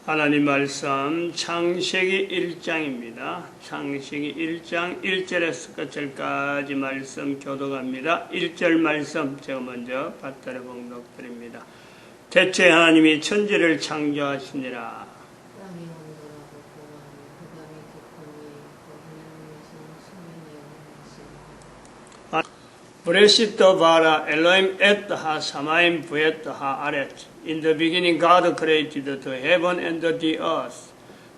하나님 말씀 창세기 1장입니다. 창세기 1장 1절에서 끝절까지 말씀 교독합니다. 1절 말씀 제가 먼저 받들어 봉독드립니다. 대체 하나님이 천지를 창조하시니라. 브레시트 바라 엘로임 에트 하 사마임 부에트 하 아렛. In the beginning God created the heaven and the earth.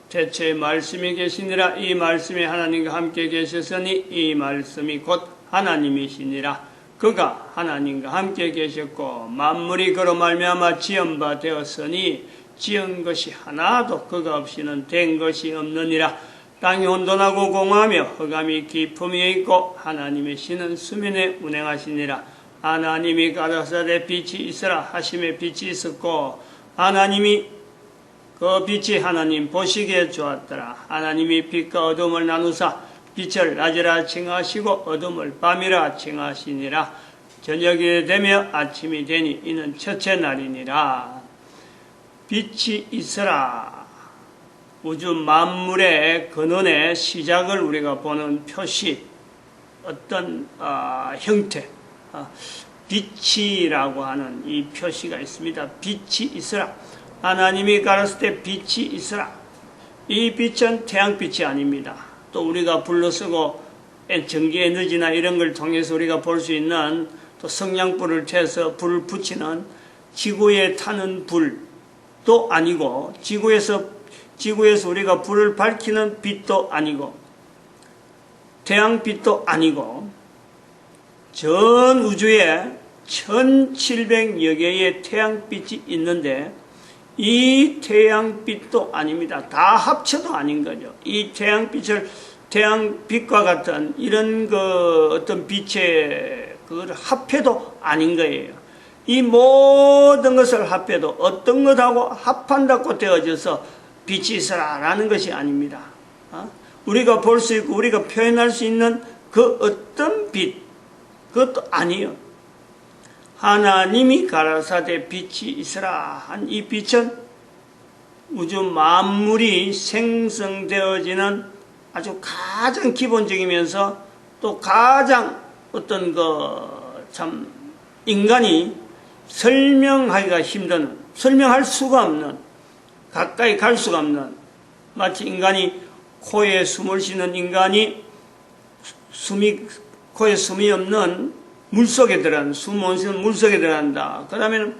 대체 말씀이 계시니라. 이 말씀이 하나님과 함께 계셨으니 이 말씀이 곧 하나님이시니라. 그가 하나님과 함께 계셨고 만물이 그로 말미암아 지은 바 되었으니 지은 것이 하나도 그가 없이는 된 것이 없느니라. 땅이 혼돈하고 공허하며 흑암이 깊음이 있고 하나님의 신은 수면에 운행하시니라. 하나님이 가라사대 빛이 있으라 하심에 빛이 있었고 하나님이 그 빛이 하나님 보시기에 좋았더라. 하나님이 빛과 어둠을 나누사 빛을 낮이라 칭하시고 어둠을 밤이라 칭하시니라. 저녁이 되며 아침이 되니 이는 첫째 날이니라. 빛이 있으라. 우주 만물의 근원의 시작을 우리가 보는 표시, 어떤 형태, 빛이라고 하는 이 표시가 있습니다. 빛이 있으라. 하나님이 가르칠 때 빛이 있으라. 이 빛은 태양빛이 아닙니다. 또 우리가 불로 쓰고 전기 에너지나 이런 걸 통해서 우리가 볼 수 있는 또 성냥불을 태워서 불을 붙이는 지구에 타는 불도 아니고 지구에서 우리가 불을 밝히는 빛도 아니고 태양빛도 아니고 전 우주에 1700여 개의 태양빛이 있는데 이 태양빛도 아닙니다. 다 합쳐도 아닌 거죠. 이 태양빛을 태양빛과 같은 이런 어떤 빛의 그걸 합해도 아닌 거예요. 이 모든 것을 합해도 어떤 것하고 합한다고 되어져서 빛이 있으라라는 것이 아닙니다. 우리가 볼 수 있고 우리가 표현할 수 있는 그 어떤 빛, 그것도 아니에요. 하나님이 가라사대 빛이 있으라 한 이 빛은 우주 만물이 생성되어지는 아주 가장 기본적이면서 또 가장 어떤 참 인간이 설명하기가 힘든, 설명할 수가 없는, 가까이 갈 수가 없는, 마치 인간이 코에 숨을 쉬는 인간이 코에 숨이 없는 물속에 들어간다. 숨 못 쉬는 물속에 들어간다. 그 다음에는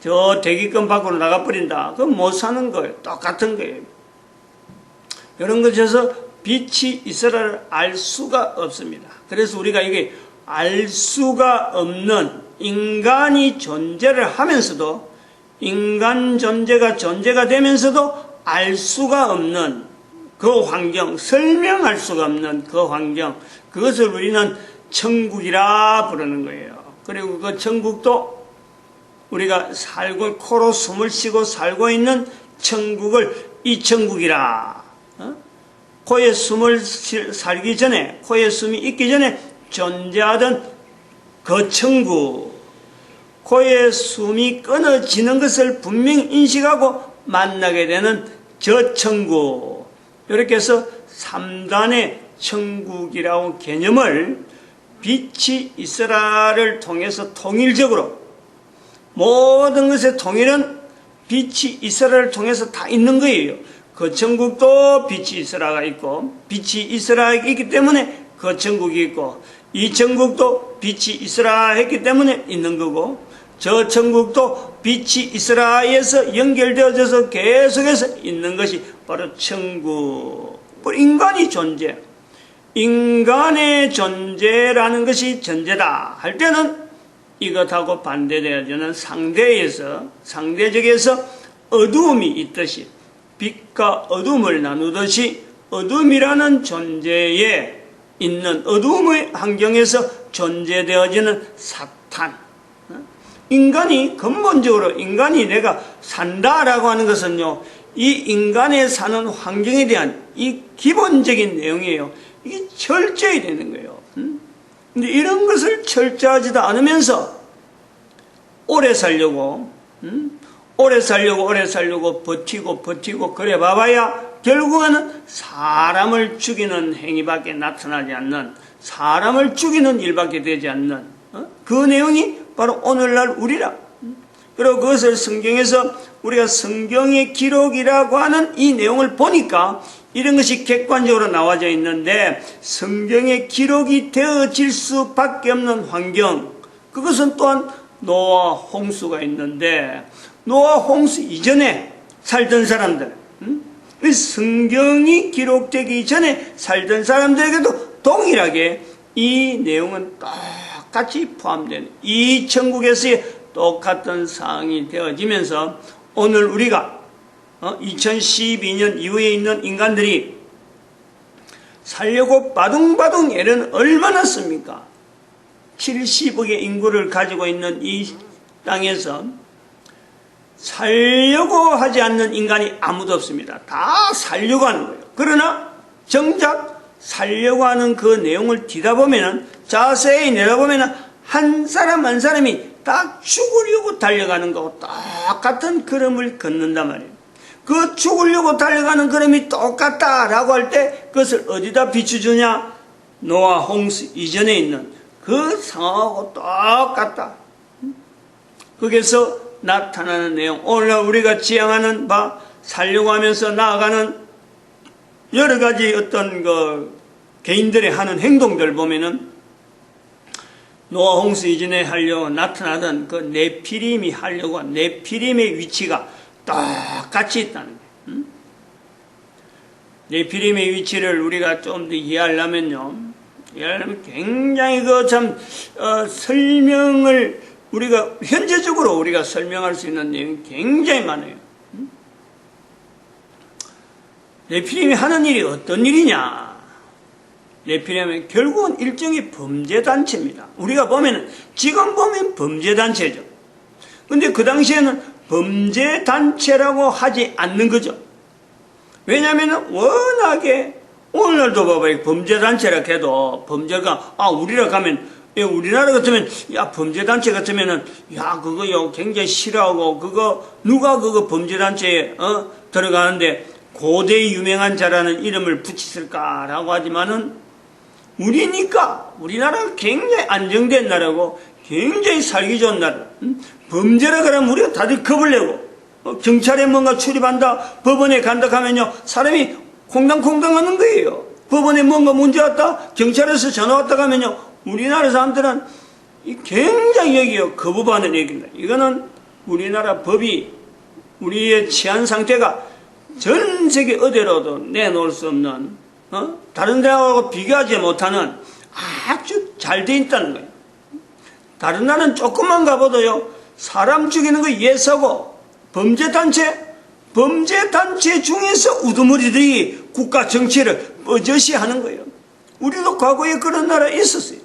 저 대기권 밖으로 나가버린다. 그건 못 사는 거예요. 똑같은 거예요. 이런 것에서 빛이 있으라를 알 수가 없습니다. 그래서 우리가 이게 알 수가 없는 인간이 존재를 하면서도 인간 존재가 되면서도 알 수가 없는 그 환경, 설명할 수가 없는 그 환경, 그것을 우리는 천국이라 부르는 거예요. 그리고 그 천국도 우리가 코로 숨을 쉬고 살고 있는 천국을 이 천국이라. 코에 숨을 살기 전에, 코에 숨이 있기 전에 존재하던 그 천국. 코에 숨이 끊어지는 것을 분명히 인식하고 만나게 되는 저 천국. 이렇게 해서 3단의 천국이라고 개념을 빛이 있으라를 통해서 통일적으로 모든 것의 통일은 빛이 있으라를 통해서 다 있는 거예요. 그 천국도 빛이 있으라가 있고 빛이 있으라 있기 때문에 그 천국이 있고 이 천국도 빛이 있으라 했기 때문에 있는 거고 저 천국도 빛이 있으라에서 연결되어져서 계속해서 있는 것이 바로 천국. 인간이 존재. 인간의 존재라는 것이 존재다 할 때는 이것하고 반대되어지는 상대적에서 어두움이 있듯이 빛과 어둠을 나누듯이 어둠이라는 존재에 있는 어두움의 환경에서 존재되어지는 사탄. 인간이 근본적으로 인간이 내가 산다라고 하는 것은요, 이 인간의 사는 환경에 대한 이 기본적인 내용이에요. 이게 철저히 되는 거예요. 근데 이런 것을 철저하지도 않으면서 오래 살려고 오래 살려고 버티고 그래 봐봐야 결국에는 사람을 죽이는 행위밖에 나타나지 않는, 사람을 죽이는 일밖에 되지 않는 그 내용이 바로 오늘날 우리라. 그리고 그것을 성경에서 우리가 성경의 기록이라고 하는 이 내용을 보니까 이런 것이 객관적으로 나와져 있는데, 성경의 기록이 되어질 수밖에 없는 환경, 그것은 또한 노아 홍수가 있는데, 노아 홍수 이전에 살던 사람들, 성경이 기록되기 전에 살던 사람들에게도 동일하게 이 내용은 똑같이 포함되는, 이 천국에서의 똑같은 상황이 되어지면서 오늘 우리가 2012년 이후에 있는 인간들이 살려고 바둥바둥 애는 얼마나 씁니까? 70억의 인구를 가지고 있는 이 땅에서 살려고 하지 않는 인간이 아무도 없습니다. 다 살려고 하는 거예요. 그러나 정작 살려고 하는 그 내용을 뒤다보면은, 자세히 내다보면은 한 사람 한 사람이 다 죽으려고 달려가는 거하고 똑같은 걸음을 걷는단 말이에요. 그 죽으려고 달려가는 걸음이 똑같다라고 할 때 그것을 어디다 비추주냐? 노아 홍수 이전에 있는 그 상황하고 똑같다. 거기서 나타나는 내용, 오늘날 우리가 지향하는 바, 살려고 하면서 나아가는 여러 가지 어떤 그 개인들의 하는 행동들 보면은 노아 홍수 이전에 하려고 나타나던 그 네피림이 하려고 한 네피림의 위치가 똑같이 있다는 거예요. 네피림의 위치를 우리가 좀 더 이해하려면요, 굉장히 설명을 우리가 현재적으로 우리가 설명할 수 있는 내용이 굉장히 많아요. 네피림이 하는 일이 어떤 일이냐? 네피림은 결국은 일종의 범죄단체입니다. 우리가 보면, 지금 보면 범죄단체죠. 근데 그 당시에는 범죄단체라고 하지 않는 거죠. 왜냐하면 워낙에, 오늘날도 봐봐요. 범죄단체라 해도, 범죄가, 우리라 가면, 우리나라 같으면, 범죄단체 같으면은, 그거요, 굉장히 싫어하고, 누가 그거 범죄단체에, 들어가는데, 고대 유명한 자라는 이름을 붙였을까라고 하지만은, 우리나라가 굉장히 안정된 나라고, 굉장히 살기 좋은 나라. 범죄라 그러면 우리가 다들 겁을 내고, 경찰에 뭔가 출입한다, 법원에 간다 하면요, 사람이 콩당콩당 하는 거예요. 법원에 뭔가 문제 왔다, 경찰에서 전화 왔다 하면요, 우리나라 사람들은 굉장히 여기요, 거부받는 얘기입니다. 이거는 우리나라 법이, 우리의 치안 상태가 전 세계 어디로도 내놓을 수 없는, 다른 데하고 비교하지 못하는 아주 잘 돼 있다는 거예요. 다른 나라는 조금만 가봐도요, 사람 죽이는 거 예사고, 범죄단체 중에서 우두머리들이 국가 정치를 뻗어시 하는 거예요. 우리도 과거에 그런 나라 있었어요.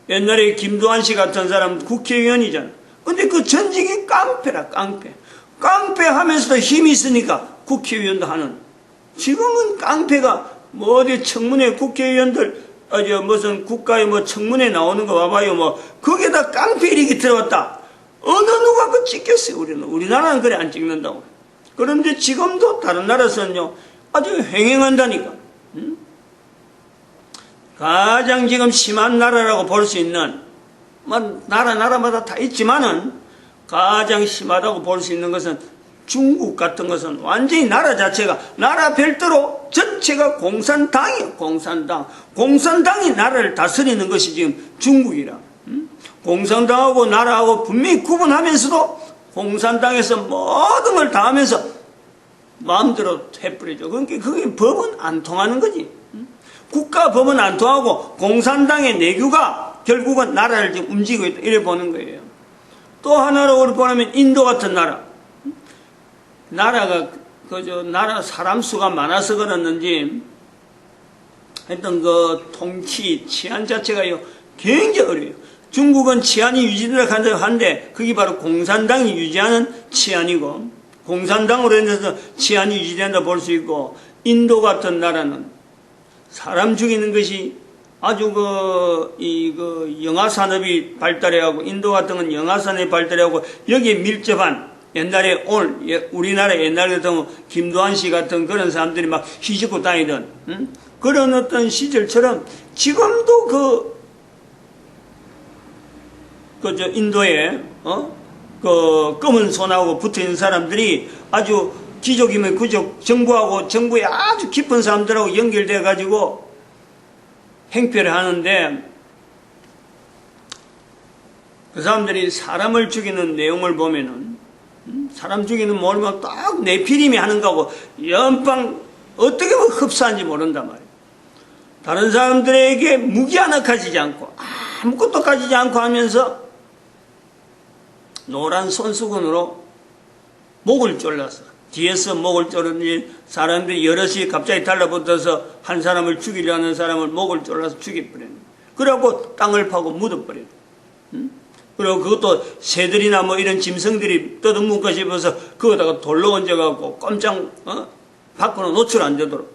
옛날에 김두한 씨 같은 사람 국회의원이잖아. 근데 그 전직이 깡패라, 깡패. 깡패 하면서도 힘이 있으니까 국회의원도 하는. 지금은 깡패가 어디 청문회 국회의원들, 무슨 국가의 청문회 나오는 거 봐봐요. 거기에다 깡패 이렇게 들어왔다. 어느 누가 그 찍겠어요, 우리나라는 그래 안 찍는다고. 그런데 지금도 다른 나라에서는요, 아주 횡행한다니까. 가장 지금 심한 나라라고 볼 수 있는, 나라마다 다 있지만은, 가장 심하다고 볼 수 있는 것은 중국 같은 것은 완전히 나라 자체가, 나라 별도로 전체가 공산당이에요, 공산당. 공산당이 나라를 다스리는 것이 지금 중국이라. 공산당하고 나라하고 분명히 구분하면서도 공산당에서 모든 걸 다 하면서 마음대로 해버리죠. 그러니까 그게 법은 안 통하는 거지. 국가 법은 안 통하고 공산당의 내규가 결국은 나라를 지금 움직이고 있다, 이래 보는 거예요. 또 하나로 보면 인도 같은 나라. 나라가 나라 사람 수가 많아서 그렇는지 하여튼 그 통치 치안 자체가요 굉장히 어려워요. 중국은 치안이 유지되려고 하는데 그게 바로 공산당이 유지하는 치안이고, 공산당으로 인해서 치안이 유지된다 볼 수 있고, 인도 같은 나라는 사람 죽이는 것이 아주 영화 산업이 발달해하고, 인도 같은 건 영화 산업이 발달해하고, 여기에 밀접한 옛날에 우리나라 옛날 같은 김도한 씨 같은 그런 사람들이 막 휘젓고 다니던 그런 어떤 시절처럼 지금도 저 인도에 그 검은 손하고 붙어 있는 사람들이 아주 귀족이면 귀족, 정부에 아주 깊은 사람들하고 연결돼 가지고 행패를 하는데, 그 사람들이 사람을 죽이는 내용을 보면은 사람 죽이는 모르면 딱 네피림이 하는 거고 연방 어떻게 흡사한지 모른단 말이에요. 다른 사람들에게 무기 하나 가지지 않고 아무것도 가지지 않고 하면서 노란 손수건으로 목을 졸랐어. 뒤에서 목을 조르니 사람들이 여럿이 갑자기 달라붙어서 한 사람을 죽이려는 사람을 목을 졸라서 죽여버리는. 그래갖고 땅을 파고 묻어버리는. 그리고 그것도 새들이나 뭐 이런 짐승들이 떠듬문가 싶어서 그거다가 돌로 얹어갖고 꼼짝 밖으로 노출 안 되도록.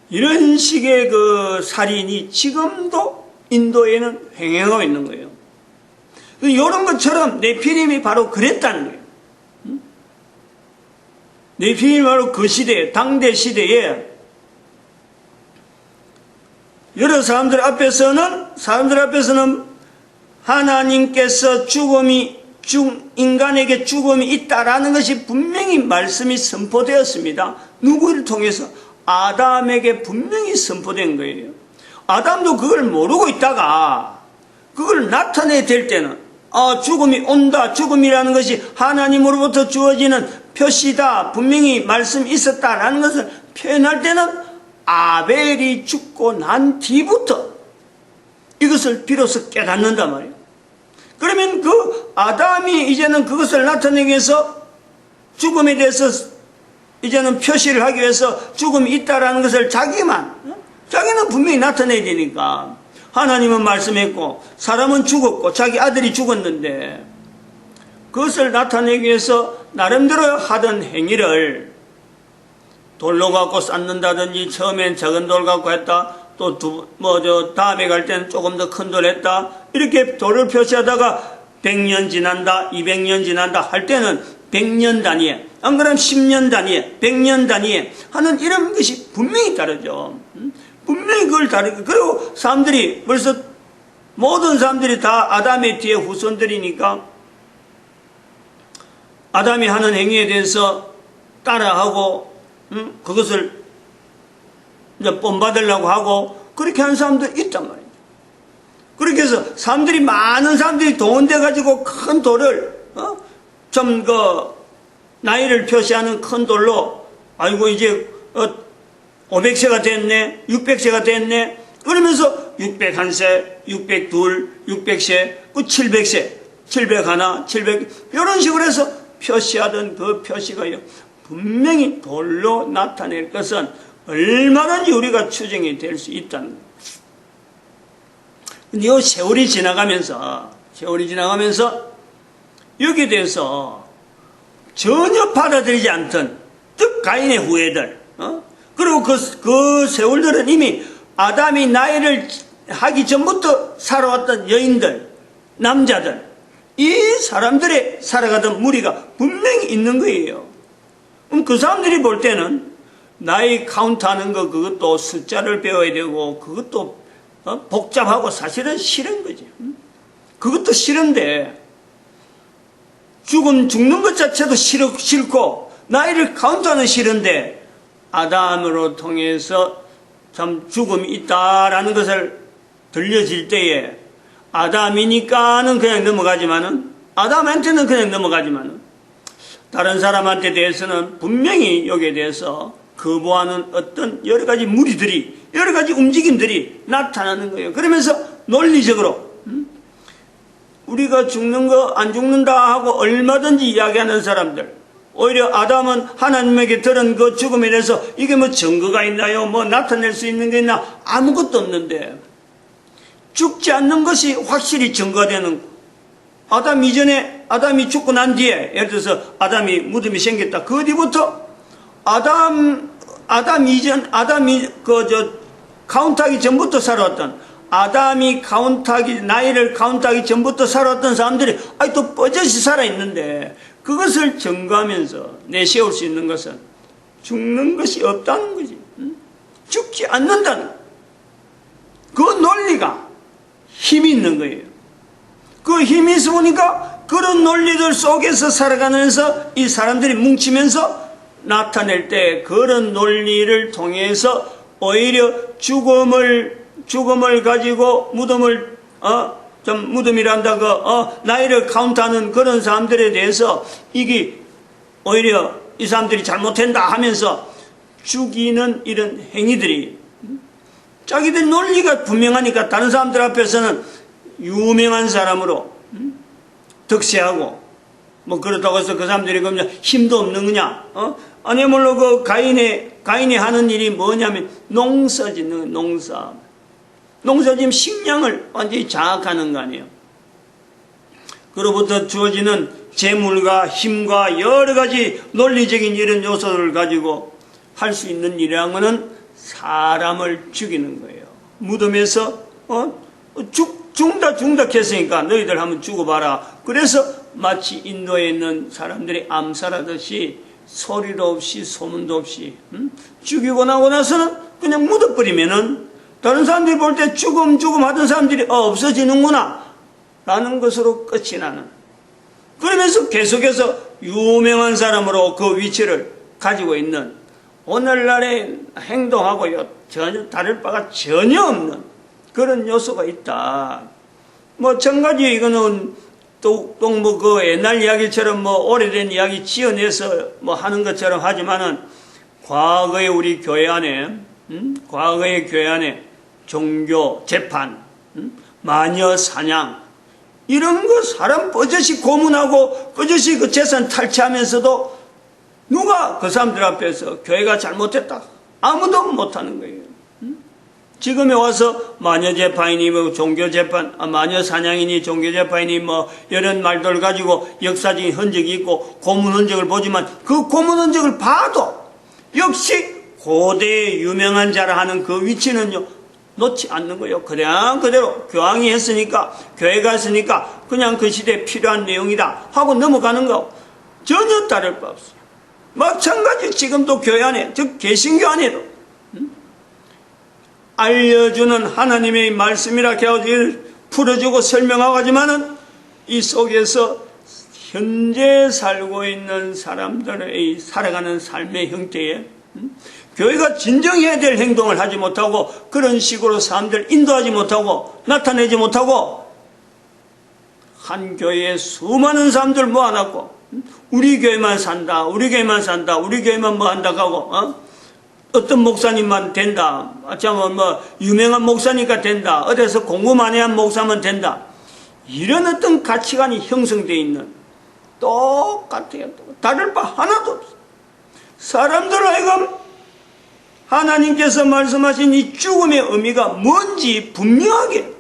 이런 식의 그 살인이 지금도 인도에는 횡행하고 있는 거예요. 이런 것처럼 네피림이 바로 그랬다는 거예요. 네피림이 바로 그 시대에, 당대 시대에 여러 사람들 앞에서는 하나님께서 인간에게 죽음이 있다라는 것이 분명히 말씀이 선포되었습니다. 누구를 통해서? 아담에게 분명히 선포된 거예요. 아담도 그걸 모르고 있다가 그걸 나타내야 될 때는 죽음이 온다. 죽음이라는 것이 하나님으로부터 주어지는 표시다. 분명히 말씀이 있었다라는 것을 표현할 때는 아벨이 죽고 난 뒤부터 이것을 비로소 깨닫는단 말이에요. 그러면 그 아담이 이제는 그것을 나타내기 위해서 죽음에 대해서 이제는 표시를 하기 위해서 죽음이 있다라는 것을 자기는 분명히 나타내야 되니까 하나님은 말씀했고 사람은 죽었고 자기 아들이 죽었는데 그것을 나타내기 위해서 나름대로 하던 행위를 돌로 갖고 쌓는다든지 처음엔 작은 돌 갖고 했다. 또 다음에 갈 때는 조금 더 큰 돌 했다. 이렇게 돌을 표시하다가 100년 지난다, 200년 지난다 할 때는 100년 단위에, 안 그러면 10년 단위에, 100년 단위에 하는 이런 것이 분명히 다르죠. 분명히 그걸 다르고, 그리고 사람들이 벌써 모든 사람들이 다 아담의 뒤에 후손들이니까 아담이 하는 행위에 대해서 따라하고 그것을 이제 본받으려고 하고 그렇게 하는 사람도 있단 말이에요. 그렇게 해서 많은 사람들이 동원돼 가지고 큰 돌을 좀 나이를 표시하는 큰 돌로 아이고 이제 500세가 됐네, 600세가 됐네 그러면서 601세, 602, 600세, 700세, 701, 700 이런 식으로 해서 표시하던 그 표시가요 분명히 돌로 나타낼 것은 얼마든지 우리가 추정이 될 수 있다는 거예요. 근데 이 세월이 지나가면서 여기에 대해서 전혀 받아들이지 않던 즉 가인의 후예들 그리고 그 세월들은 이미 아담이 나이를 하기 전부터 살아왔던 여인들, 남자들 이 사람들의 살아가던 무리가 분명히 있는 거예요. 그럼 그 사람들이 볼 때는 나이 카운트하는 거 그것도 숫자를 배워야 되고 그것도 복잡하고 사실은 싫은 거지. 그것도 싫은데 죽는 것 자체도 싫고 나이를 카운트하는 싫은데 아담으로 통해서 참 죽음이 있다라는 것을 들려질 때에 아담이니까는 그냥 넘어가지만은 아담한테는 그냥 넘어가지만은 다른 사람한테 대해서는 분명히 여기에 대해서 거부하는 어떤 여러 가지 무리들이 여러 가지 움직임들이 나타나는 거예요. 그러면서 논리적으로 우리가 죽는 거 안 죽는다 하고 얼마든지 이야기하는 사람들 오히려 아담은 하나님에게 들은 그 죽음에 대해서 이게 뭐 증거가 있나요? 뭐 나타낼 수 있는 게 있나? 아무것도 없는데 죽지 않는 것이 확실히 증거가 되는 아담 이전에 아담이 죽고 난 뒤에 예를 들어서 아담이 무덤이 생겼다. 그 뒤부터 아담이 카운트하기 전부터 살아왔던 아담이 나이를 카운트하기 전부터 살아왔던 사람들이 또 뻗어시 살아있는데 그것을 증거하면서 내세울 수 있는 것은 죽는 것이 없다는 거지. 죽지 않는다는 그 논리가 힘이 있는 거예요. 그 힘이 있으니까 그런 논리들 속에서 살아가면서 이 사람들이 뭉치면서 나타낼 때 그런 논리를 통해서 오히려 죽음을 가지고 무덤을 무덤이란다 나이를 카운트하는 그런 사람들에 대해서 이게 오히려 이 사람들이 잘못한다 하면서 죽이는 이런 행위들이 자기들 논리가 분명하니까 다른 사람들 앞에서는 유명한 사람으로 득세하고 뭐 그렇다고 해서 그 사람들이 그냥 힘도 없는 거냐? 아니야말로 그 가인이 하는 일이 뭐냐면 농사 짓는 농사 지금 식량을 완전히 장악하는 거 아니에요. 그로부터 주어지는 재물과 힘과 여러 가지 논리적인 이런 요소를 가지고 할 수 있는 일이라는 것은 사람을 죽이는 거예요. 무덤에서 죽다 했으니까 너희들 한번 죽어봐라. 그래서 마치 인도에 있는 사람들이 암살하듯이 소리도 없이 소문도 없이 죽이고 나고 나서는 그냥 묻어버리면은 다른 사람들이 볼 때 죽음 하던 사람들이 없어지는구나 라는 것으로 끝이 나는, 그러면서 계속해서 유명한 사람으로 그 위치를 가지고 있는 오늘날의 행동하고요 전혀 다를 바가 전혀 없는 그런 요소가 있다. 뭐 전가지 이거는 또 뭐 그 옛날 이야기처럼 뭐 오래된 이야기 지어내서 뭐 하는 것처럼 하지만은 과거의 우리 교회 안에 과거의 교회 안에 종교 재판, 마녀 사냥 이런 거 사람 버젓이 고문하고 버젓이 그 재산 탈취하면서도 누가 그 사람들 앞에서 교회가 잘못했다 아무도 못하는 거예요. 지금에 와서 마녀 재판이니 뭐 종교 재판, 마녀 사냥이니 종교 재판이니 뭐 이런 말들 가지고 역사적인 흔적이 있고 고문 흔적을 보지만 그 고문 흔적을 봐도 역시 고대의 유명한 자라 하는 그 위치는요 놓지 않는 거예요. 그냥 그대로 교황이 했으니까 교회가 했으니까 그냥 그 시대에 필요한 내용이다 하고 넘어가는 거 전혀 다를 바 없어요. 마찬가지 지금도 교회 안에 즉 개신교 안에도 알려주는 하나님의 말씀이라 해서 풀어주고 설명하고 하지만은 이 속에서 현재 살고 있는 사람들의 살아가는 삶의 형태에 교회가 진정해야 될 행동을 하지 못하고 그런 식으로 사람들 인도하지 못하고 나타내지 못하고 한 교회에 수많은 사람들 모아놨고 우리 교회만 산다 우리 교회만 뭐 한다고 하고 어떤 목사님만 된다. 참 뭐 유명한 목사니까 된다. 어디서 공부 많이 한 목사면 된다. 이런 어떤 가치관이 형성되어 있는 똑같아요. 다를 바 하나도 없어. 사람들 하여금 하나님께서 말씀하신 이 죽음의 의미가 뭔지 분명하게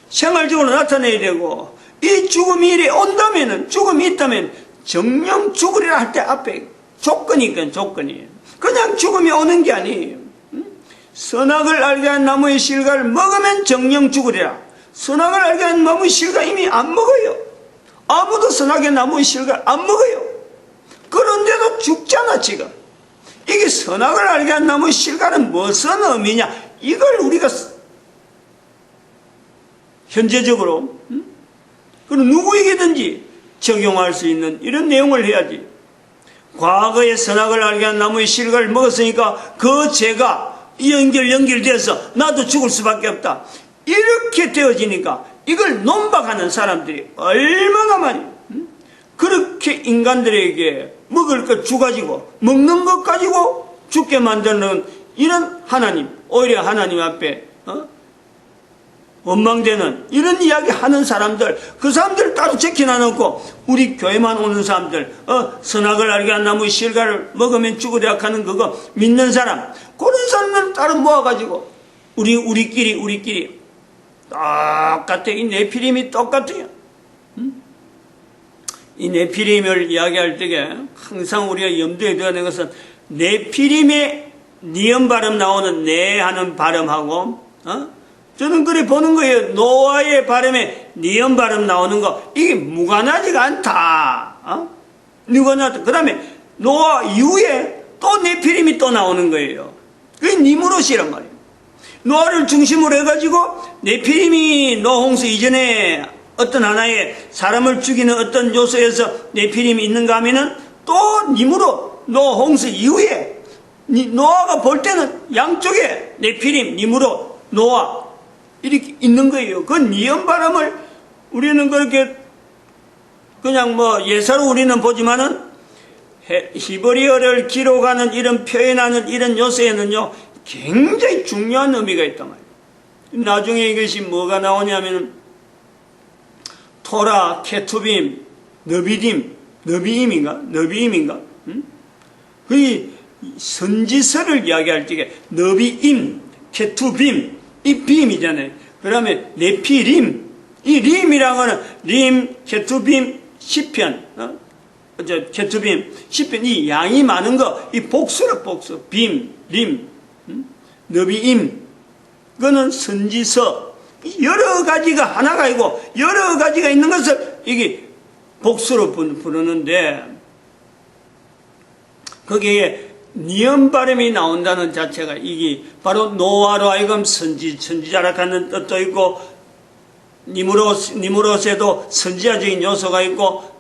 생활적으로 나타내야 되고 이 죽음이 이래 온다면은 죽음이 있다면 정령 죽으리라 할 때 앞에 조건이 있건 조건이에요. 그냥 죽음이 오는 게 아니에요. 선악을 알게 한 나무의 실과를 먹으면 정령 죽으리라. 선악을 알게 한 나무의 실과 이미 안 먹어요. 아무도 선악의 나무의 실과를 안 먹어요. 그런데도 죽잖아 지금. 이게 선악을 알게 한 나무의 실과는 무슨 의미냐. 이걸 우리가 현재적으로 그럼 누구에게든지 적용할 수 있는 이런 내용을 해야지. 과거에 선악을 알게 한 나무의 실과를 먹었으니까 그 죄가 연결돼서 나도 죽을 수밖에 없다. 이렇게 되어지니까 이걸 논박하는 사람들이 얼마나 많이 그렇게 인간들에게 먹을 것 주가지고 먹는 것 가지고 죽게 만드는 이런 하나님, 오히려 하나님 앞에 원망되는 이런 이야기 하는 사람들, 그 사람들 따로 제키놔놓고 우리 교회만 오는 사람들, 선악을 알게 한 나무의 실과를 먹으면 죽으리라 하는 그거 믿는 사람, 그런 사람들 따로 모아가지고 우리끼리 똑같아. 이 네피림이 똑같아요. 이 네피림을 이야기할 때에 항상 우리가 염두에 둬야 하는 것은 네피림의 니은 발음 나오는 네 하는 발음하고 저는 그래 보는 거예요. 노아의 발음에 니은 발음 나오는 거 이게 무관하지가 않다. 누가 나왔다. 그 다음에 노아 이후에 또 네피림이 또 나오는 거예요. 그게 니무롯이란 말이에요. 노아를 중심으로 해가지고 네피림이 노아 홍수 이전에 어떤 하나의 사람을 죽이는 어떤 요소에서 네피림이 있는가 하면은 또 니무롯 노아 홍수 이후에 노아가 볼 때는 양쪽에 네피림, 니무롯, 노아 이렇게 있는 거예요. 그 니언바람을 우리는 그렇게 그냥 뭐 예사로 우리는 보지만은 히브리어를 기록하는 이런 표현하는 이런 요소에는요 굉장히 중요한 의미가 있단 말이에요. 나중에 이것이 뭐가 나오냐면 토라, 케투빔, 너비임인가? 그 선지서를 이야기할 적에 너비임, 케투빔, 이 빔이잖아요. 그 다음에 네피림, 이 림이라는 거는 림, 케투빔, 시편, 케투빔, 시편, 이 양이 많은 거, 이 복수라 복수, 빔, 림, 너비임, 그거는 선지서, 여러 가지가 하나가 있고 여러 가지가 있는 것을 이게 복수로 부르는데 거기에 니언바람이 나온다는 자체가 이게 바로 노아로 하여금 선지자라 하는 뜻도 있고 니무롯에도 선지자적인 요소가 있고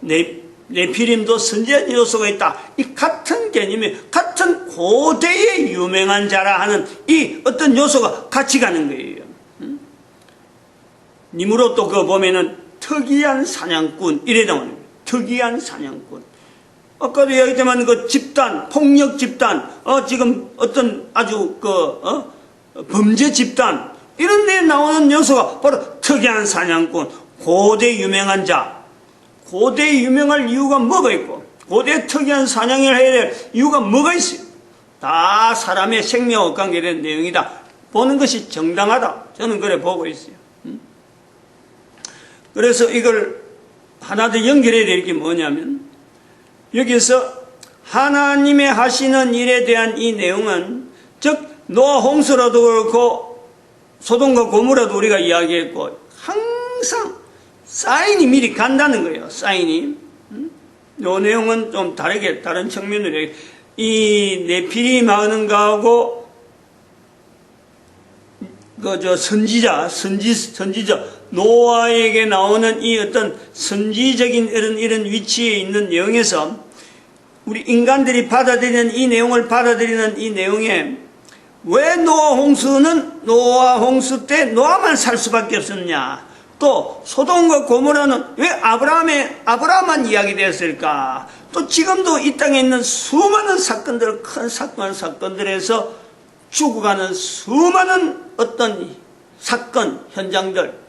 네피림도 선지자적인 요소가 있다. 이 같은 개념이 같은 고대의 유명한 자라 하는 이 어떤 요소가 같이 가는 거예요. 니무롯도 그거 보면은 특이한 사냥꾼 이래 나오는 거예요. 특이한 사냥꾼. 아까도 이야기했지만 그 집단, 폭력 집단, 지금 어떤 아주 범죄 집단 이런 데 나오는 요소가 바로 특이한 사냥꾼, 고대 유명한 자. 고대 유명할 이유가 뭐가 있고 고대 특이한 사냥을 해야 될 이유가 뭐가 있어요. 다 사람의 생명과 관계된 내용이다. 보는 것이 정당하다. 저는 그래 보고 있어요. 그래서 이걸 하나 더 연결해야 될 게 뭐냐면 여기서 하나님의 하시는 일에 대한 이 내용은 즉 노아 홍수라도 그렇고 소돔과 고모라도 우리가 이야기했고 항상 사인이 미리 간다는 거예요. 사인이. 이 내용은 좀 다르게 다른 측면으로 이 네피림 하는 거하고 선지자 노아에게 나오는 이 어떤 선지적인 이런 위치에 있는 내용에서 우리 인간들이 받아들이는 이 내용을 받아들이는 이 내용에 왜 노아 홍수 때 노아만 살 수밖에 없었냐? 또 소돔과 고모라는 왜 아브라함만 이야기되었을까? 또 지금도 이 땅에 있는 수많은 사건들, 큰 사건들에서 죽어가는 수많은 어떤 사건, 현장들,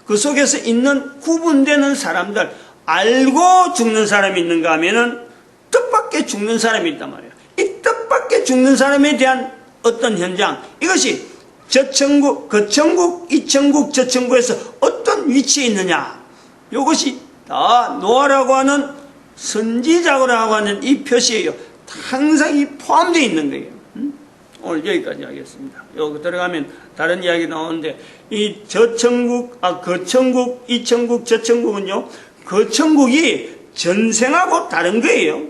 그 속에서 있는 구분되는 사람들, 알고 죽는 사람이 있는가 하면은 뜻밖의 죽는 사람이 있단 말이에요. 이 뜻밖의 죽는 사람에 대한 어떤 현장, 이것이 저천국, 거천국, 이천국, 저천국에서 어떤 위치에 있느냐, 이것이 다 노아라고 하는 선지자라고 하는 이 표시예요. 항상 이 포함되어 있는 거예요. 오늘 여기까지 하겠습니다. 여기 들어가면 다른 이야기 나오는데 이 거천국, 이천국, 저천국은요, 거천국이 전생하고 다른 거예요.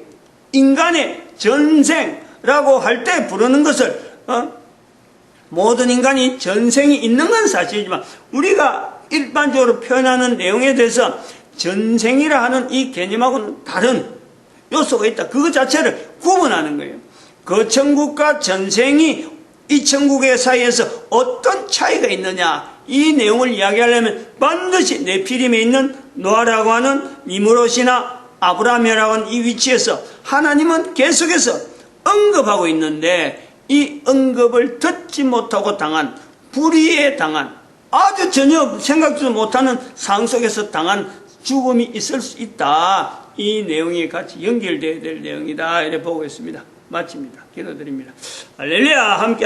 인간의 전생라고 할 때 부르는 것을 모든 인간이 전생이 있는 건 사실이지만 우리가 일반적으로 표현하는 내용에 대해서 전생이라 하는 이 개념하고는 다른 요소가 있다. 그거 자체를 구분하는 거예요. 거천국과 전생이 이천국의 사이에서 어떤 차이가 있느냐, 이 내용을 이야기하려면 반드시 네피림에 있는 노아라고 하는 니무롯이나 아브라함이라고 하는 이 위치에서 하나님은 계속해서 언급하고 있는데 이 언급을 듣지 못하고 당한, 불의에 당한, 아주 전혀 생각지도 못하는 상황 속에서 당한 죽음이 있을 수 있다. 이 내용이 같이 연결되어야 될 내용이다. 이렇게 보고 있습니다. 마칩니다. 기도드립니다. 할렐루야. 함께